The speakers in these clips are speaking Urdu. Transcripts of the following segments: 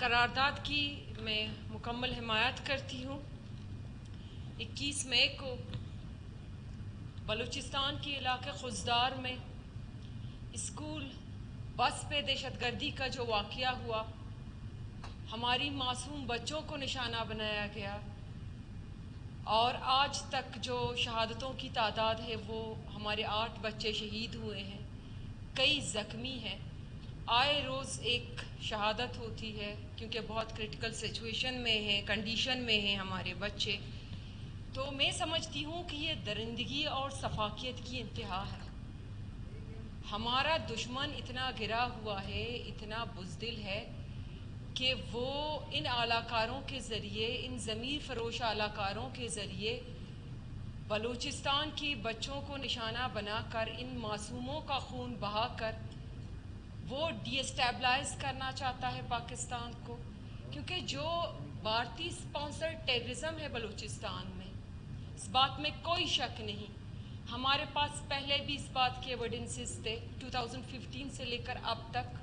قرارداد کی میں مکمل حمایت کرتی ہوں۔ 21 مئی کو بلوچستان کے علاقے خزدار میں اسکول بس پہ دہشت گردی کا جو واقعہ ہوا، ہماری معصوم بچوں کو نشانہ بنایا گیا، اور آج تک جو شہادتوں کی تعداد ہے وہ ہمارے 8 بچے شہید ہوئے ہیں، کئی زخمی ہیں۔ آئے روز ایک شہادت ہوتی ہے کیونکہ بہت کرٹیکل سچویشن میں ہیں، کنڈیشن میں ہیں ہمارے بچے۔ تو میں سمجھتی ہوں کہ یہ درندگی اور سفاکیت کی انتہا ہے۔ ہمارا دشمن اتنا گرا ہوا ہے، اتنا بزدل ہے کہ وہ ان اعلی کاروں کے ذریعے، ان ضمیر فروش اعلی کاروں کے ذریعے بلوچستان کی بچوں کو نشانہ بنا کر، ان معصوموں کا خون بہا کر وہ ڈی اسٹیبلائز کرنا چاہتا ہے پاکستان کو، کیونکہ جو بھارتی اسپانسر ٹیررزم ہے بلوچستان میں، اس بات میں کوئی شک نہیں۔ ہمارے پاس پہلے بھی اس بات کے ایویڈنسز تھے 2015 سے لے کر اب تک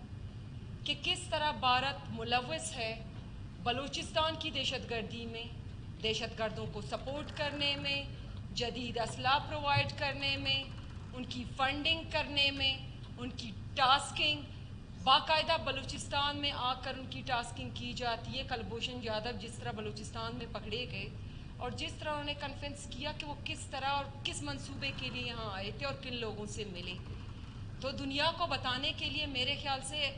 کہ کس طرح بھارت ملوث ہے بلوچستان کی دہشت گردی میں، دہشت گردوں کو سپورٹ کرنے میں، جدید اسلحہ پرووائڈ کرنے میں، ان کی فنڈنگ کرنے میں، ان کی ٹاسکنگ باقاعدہ بلوچستان میں آ کر ان کی ٹاسکنگ کی جاتی ہے۔ کلبھوشن یادو جس طرح بلوچستان میں پکڑے گئے اور جس طرح انہوں نے کنفرنس کیا کہ وہ کس طرح اور کس منصوبے کے لیے یہاں آئے تھے اور کن لوگوں سے ملے، تو دنیا کو بتانے کے لیے میرے خیال سے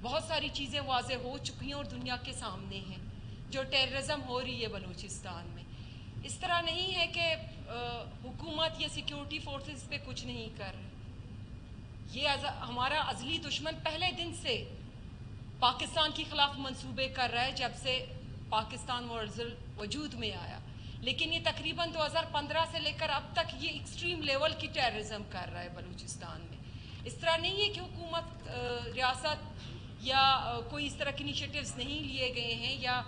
بہت ساری چیزیں واضح ہو چکی ہیں اور دنیا کے سامنے ہیں جو ٹیررزم ہو رہی ہے بلوچستان میں۔ اس طرح نہیں ہے کہ حکومت یا سیکیورٹی فورسز پہ کچھ نہیں کر رہے۔ یہ ہمارا ازلی دشمن پہلے دن سے پاکستان کے خلاف منصوبے کر رہا ہے جب سے پاکستان وجود میں آیا، لیکن یہ تقریباً 2015 سے لے کر اب تک یہ ایکسٹریم لیول کی ٹیررزم کر رہا ہے بلوچستان میں۔ اس طرح نہیں ہے کہ حکومت، ریاست یا کوئی اس طرح کے انیشیٹیوز نہیں لیے گئے ہیں یا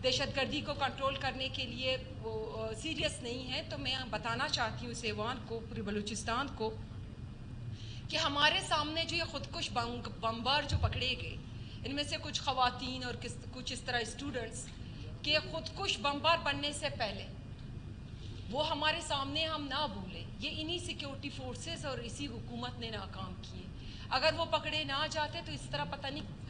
دہشت گردی کو کنٹرول کرنے کے لیے وہ سیریس نہیں ہے۔ تو میں بتانا چاہتی ہوں اس ایوان کو، پوری بلوچستان کو، کہ ہمارے سامنے جو یہ خودکش بمبار جو پکڑے گئے، ان میں سے کچھ خواتین اور کچھ اس طرح اسٹوڈنٹس کہ خودکش بمبار بننے سے پہلے وہ ہمارے سامنے ہم نہ بھولیں، یہ انہی سیکیورٹی فورسز اور اسی حکومت نے ناکام کیے۔ اگر وہ پکڑے نہ جاتے تو اس طرح پتہ نہیں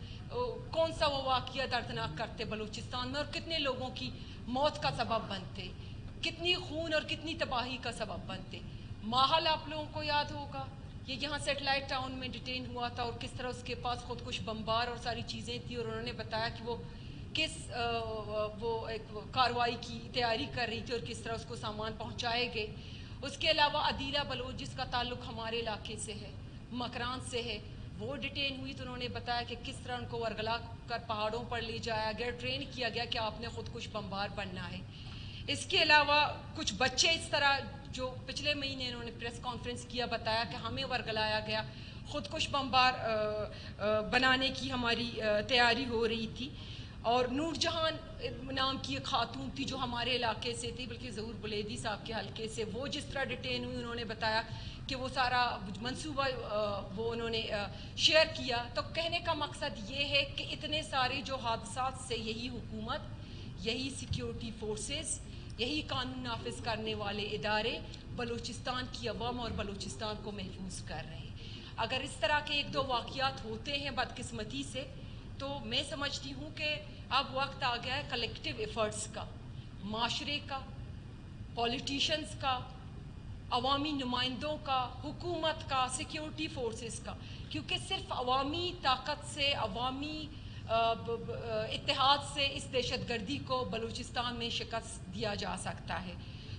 کون سا وہ واقعہ دردناک کرتے بلوچستان میں اور کتنے لوگوں کی موت کا سبب بنتے، کتنی خون اور کتنی تباہی کا سبب بنتے۔ ماحل آپ لوگوں کو یاد ہوگا، یہ یہاں سیٹلائٹ ٹاؤن میں ڈیٹین ہوا تھا اور کس طرح اس کے پاس خودکش بمبار اور ساری چیزیں تھیں، اور انہوں نے بتایا کہ وہ کس وہ ایک کارروائی کی تیاری کر رہی تھی اور کس طرح اس کو سامان پہنچائے گئے۔ اس کے علاوہ عدیلہ بلوچ جس کا تعلق ہمارے علاقے سے ہے، مکران سے ہے، وہ ڈیٹین ہوئی تو انہوں نے بتایا کہ کس طرح ان کو ورگلا کر پہاڑوں پر لے جایا گیا، ٹرین کیا گیا کہ آپ نے خودکش بمبار بننا ہے۔ اس کے علاوہ کچھ بچے اس طرح جو پچھلے مہینے انہوں نے پریس کانفرنس کیا، بتایا کہ ہمیں ورگلایا گیا، خودکش بمبار بنانے کی ہماری تیاری ہو رہی تھی۔ اور نور جہان نام کی ایک خاتون تھی جو ہمارے علاقے سے تھی، بلکہ ظہور بلیدی صاحب کے حلقے سے، وہ جس طرح ڈیٹین ہوئی، انہوں نے بتایا کہ وہ سارا منصوبہ وہ انہوں نے شیئر کیا۔ تو کہنے کا مقصد یہ ہے کہ اتنے سارے جو حادثات سے یہی حکومت، یہی سیکیورٹی فورسز، یہی قانون نافذ کرنے والے ادارے بلوچستان کی عوام اور بلوچستان کو محفوظ کر رہے ہیں۔ اگر اس طرح کے ایک دو واقعات ہوتے ہیں بدقسمتی سے، تو میں سمجھتی ہوں کہ اب وقت آ گیا ہے کلیکٹیو ایفرٹس کا، معاشرے کا، پولیٹیشنز کا، عوامی نمائندوں کا، حکومت کا، سیکیورٹی فورسز کا، کیونکہ صرف عوامی طاقت سے، عوامی اتحاد سے اس دہشت گردی کو بلوچستان میں شکست دیا جا سکتا ہے۔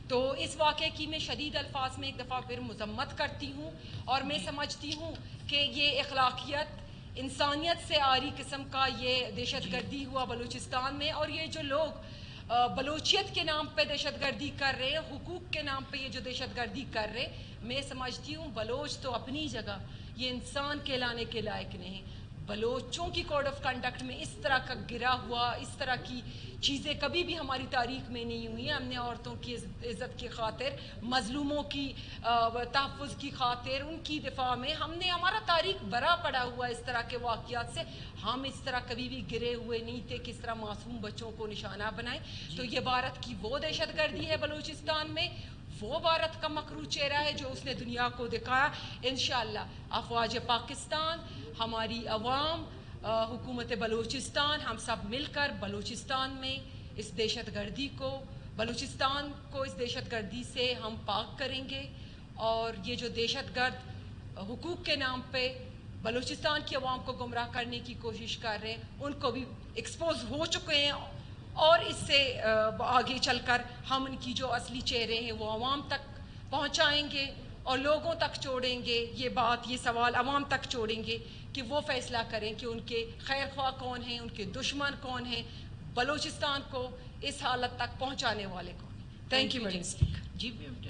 تو اس واقعے کی میں شدید الفاظ میں ایک دفعہ پھر مذمت کرتی ہوں، اور میں سمجھتی ہوں کہ یہ اخلاقیات، انسانیت سے عاری قسم کا یہ دہشت گردی ہوا بلوچستان میں، اور یہ جو لوگ بلوچیت کے نام پہ دہشت گردی کر رہے ہیں، حقوق کے نام پہ یہ جو دہشت گردی کر رہے، میں سمجھتی ہوں بلوچ تو اپنی جگہ یہ انسان کہلانے کے لائق نہیں۔ بلوچوں کی کوڈ آف کنڈکٹ میں اس طرح کا گرا ہوا، اس طرح کی چیزیں کبھی بھی ہماری تاریخ میں نہیں ہوئی ہیں. ہم نے عورتوں کی عزت کی خاطر، مظلوموں کی تحفظ کی خاطر، ان کی دفاع میں ہمارا تاریخ بھرا پڑا ہوا اس طرح کے واقعات سے. ہم اس طرح کبھی بھی گرے ہوئے نہیں تھے کس طرح معصوم بچوں کو نشانہ بنائیں. تو یہ بھارت کی وہ دہشت گردی ہے بلوچستان میں، وہ بھارت کا مکروہ چہرہ ہے جو اس نے دنیا کو دکھایا. انشاءاللہ افواج پاکستان، ہماری عوام، حکومت بلوچستان، ہم سب مل کر بلوچستان میں اس دہشت گردی کو، بلوچستان کو اس دہشت گردی سے ہم پاک کریں گے. اور یہ جو دہشت گرد حقوق کے نام پہ بلوچستان کی عوام کو گمراہ کرنے کی کوشش کر رہے ہیں، ان کو بھی ایکسپوز ہو چکے ہیں. اور اس سے آگے چل کر ہم ان کی جو اصلی چہرے ہیں وہ عوام تک پہنچائیں گے اور لوگوں تک چھوڑیں گے. یہ بات، یہ سوال عوام تک چھوڑیں گے کہ وہ فیصلہ کریں کہ ان کے خیر خواہ کون ہیں، ان کے دشمن کون ہیں، بلوچستان کو اس حالت تک پہنچانے والے کون ہیں. Thank you madam speaker.